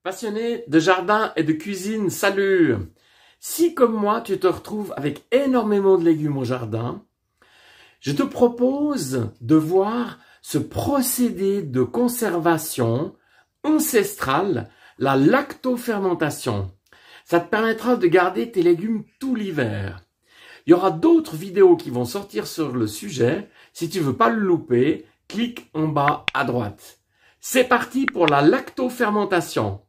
Passionné de jardin et de cuisine, salut! Si comme moi tu te retrouves avec énormément de légumes au jardin, je te propose de voir ce procédé de conservation ancestrale, la lactofermentation. Ça te permettra de garder tes légumes tout l'hiver. Il y aura d'autres vidéos qui vont sortir sur le sujet. Si tu veux pas le louper, clique en bas à droite. C'est parti pour la lactofermentation.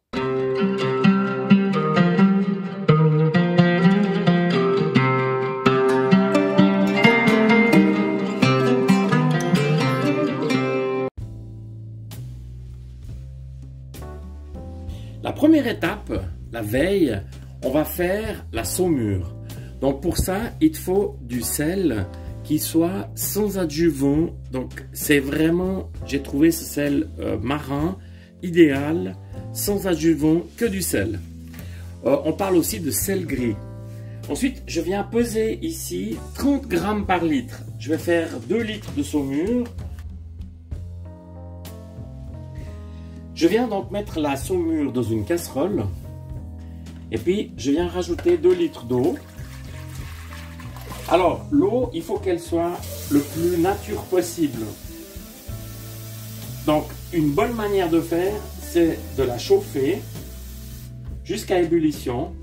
La première étape, la veille, on va faire la saumure. Donc pour ça, il te faut du sel qui soit sans adjuvant. Donc c'est vraiment, j'ai trouvé ce sel marin idéal, sans adjuvant, que du sel. On parle aussi de sel gris. Ensuite, je viens peser ici 30 grammes par litre. Je vais faire 2 litres de saumure. Je viens donc mettre la saumure dans une casserole. Et puis, je viens rajouter 2 litres d'eau. Alors, l'eau, il faut qu'elle soit le plus nature possible. Donc, une bonne manière de faire, c'est de la chauffer jusqu'à ébullition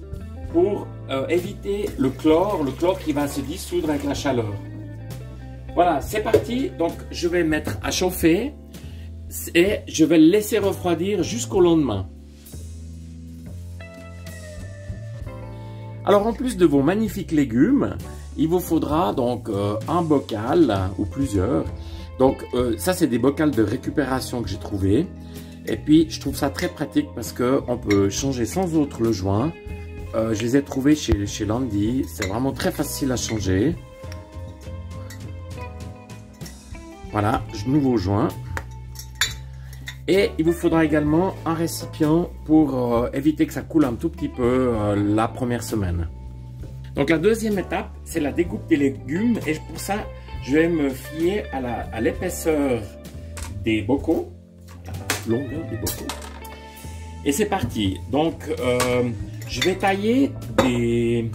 pour éviter le chlore qui va se dissoudre avec la chaleur. Voilà, c'est parti. Donc, je vais mettre à chauffer et je vais le laisser refroidir jusqu'au lendemain. Alors, en plus de vos magnifiques légumes, il vous faudra donc un bocal ou plusieurs. Donc, ça, c'est des bocals de récupération que j'ai trouvé. Et puis, je trouve ça très pratique parce qu'on peut changer sans autre le joint. Je les ai trouvés chez Landy. C'est vraiment très facile à changer. Voilà, nouveau joint. Et il vous faudra également un récipient pour éviter que ça coule un tout petit peu la première semaine. Donc la deuxième étape, c'est la découpe des légumes. Et pour ça, je vais me fier à l'épaisseur des bocaux, la longueur des bocaux. Et c'est parti. Donc, je vais tailler des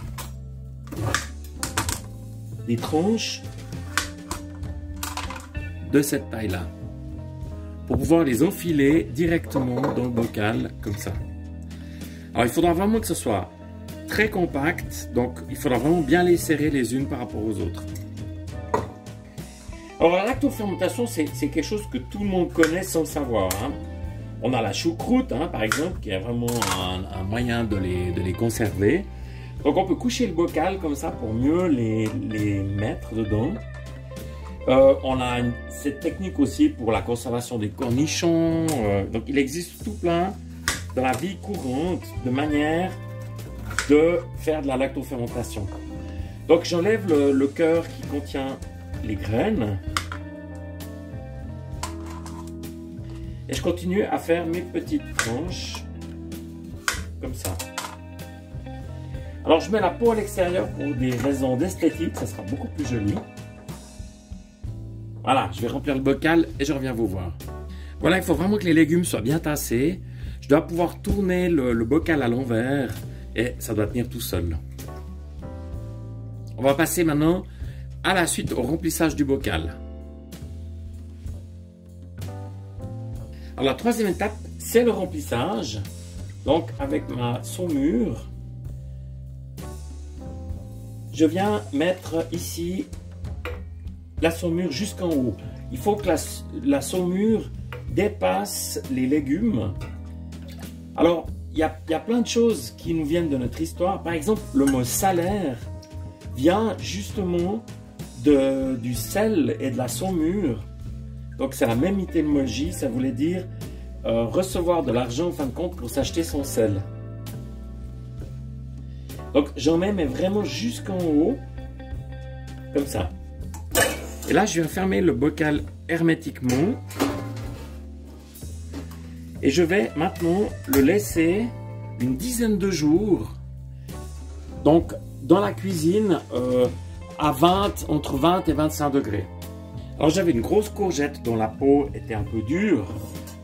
tranches de cette taille-là, pour pouvoir les enfiler directement dans le bocal, comme ça. Alors, il faudra vraiment que ce soit très compact, donc il faudra vraiment bien les serrer les unes par rapport aux autres. Alors, la lactofermentation, c'est quelque chose que tout le monde connaît sans le savoir. Hein. On a la choucroute, hein, par exemple, qui est vraiment un moyen de les conserver. Donc, on peut coucher le bocal comme ça pour mieux les mettre dedans. On a cette technique aussi pour la conservation des cornichons. Donc, il existe tout plein dans la vie courante de manière de faire de la lactofermentation. Donc, j'enlève le cœur qui contient les graines. Et je continue à faire mes petites tranches. Comme ça. Alors, je mets la peau à l'extérieur pour des raisons d'esthétique. Ça sera beaucoup plus joli. Voilà, je vais remplir le bocal et je reviens vous voir. Voilà, il faut vraiment que les légumes soient bien tassés. Je dois pouvoir tourner le bocal à l'envers et ça doit tenir tout seul. On va passer maintenant à la suite au remplissage du bocal. Alors la troisième étape, c'est le remplissage. Donc avec ma saumure, je viens mettre ici la saumure jusqu'en haut. Il faut que la saumure dépasse les légumes. Alors, il y a plein de choses qui nous viennent de notre histoire. Par exemple, le mot salaire vient justement du sel et de la saumure. Donc, c'est la même étymologie. Ça voulait dire recevoir de l'argent en fin de compte pour s'acheter son sel. Donc, j'en mets mais vraiment jusqu'en haut, comme ça. Et là, je viens fermer le bocal hermétiquement. Et je vais maintenant le laisser une dizaine de jours. Donc, dans la cuisine, entre 20 et 25 degrés. Alors, j'avais une grosse courgette dont la peau était un peu dure.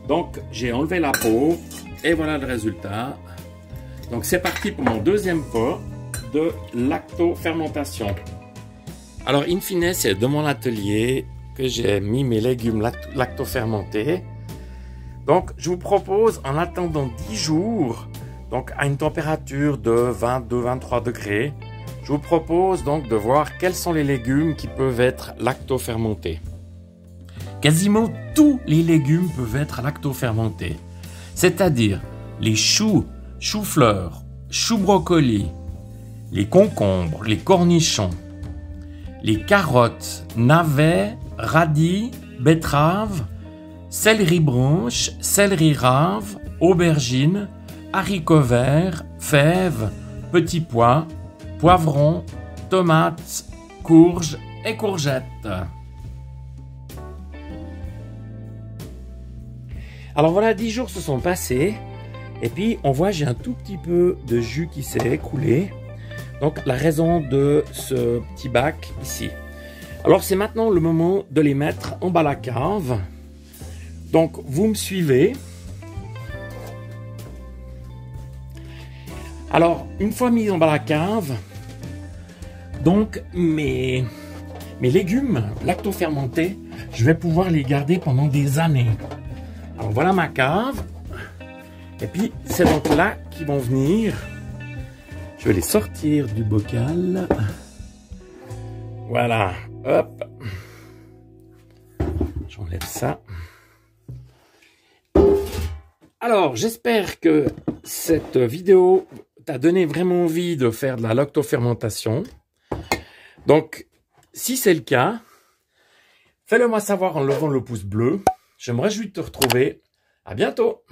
Donc, j'ai enlevé la peau Et voilà le résultat. Donc c'est parti pour mon deuxième pot de lactofermentation. Alors in fine, c'est de mon atelier que j'ai mis mes légumes lactofermentés. Donc je vous propose, en attendant 10 jours, donc à une température de 22-23 degrés, je vous propose donc de voir quels sont les légumes qui peuvent être lactofermentés. Quasiment tous les légumes peuvent être lactofermentés, c'est-à-dire les choux, choux-fleurs, choux-brocolis, les concombres, les cornichons, les carottes, navets, radis, betteraves, céleri branche, céleri rave, aubergines, haricots verts, fèves, petits pois, poivrons, tomates, courges et courgettes. Alors voilà, 10 jours se sont passés et puis on voit j'ai un tout petit peu de jus qui s'est écoulé. Donc la raison de ce petit bac ici. Alors c'est maintenant le moment de les mettre en bas à la cave. Donc vous me suivez. Alors une fois mis en bas à la cave, donc mes légumes lactofermentés, je vais pouvoir les garder pendant des années. Alors voilà ma cave. Et puis c'est donc là qu'ils vont venir. Je vais les sortir du bocal. Voilà, hop. J'enlève ça. Alors, j'espère que cette vidéo t'a donné vraiment envie de faire de la lactofermentation. Donc, si c'est le cas, fais-le moi savoir en levant le pouce bleu. Je me réjouis de te retrouver. À bientôt.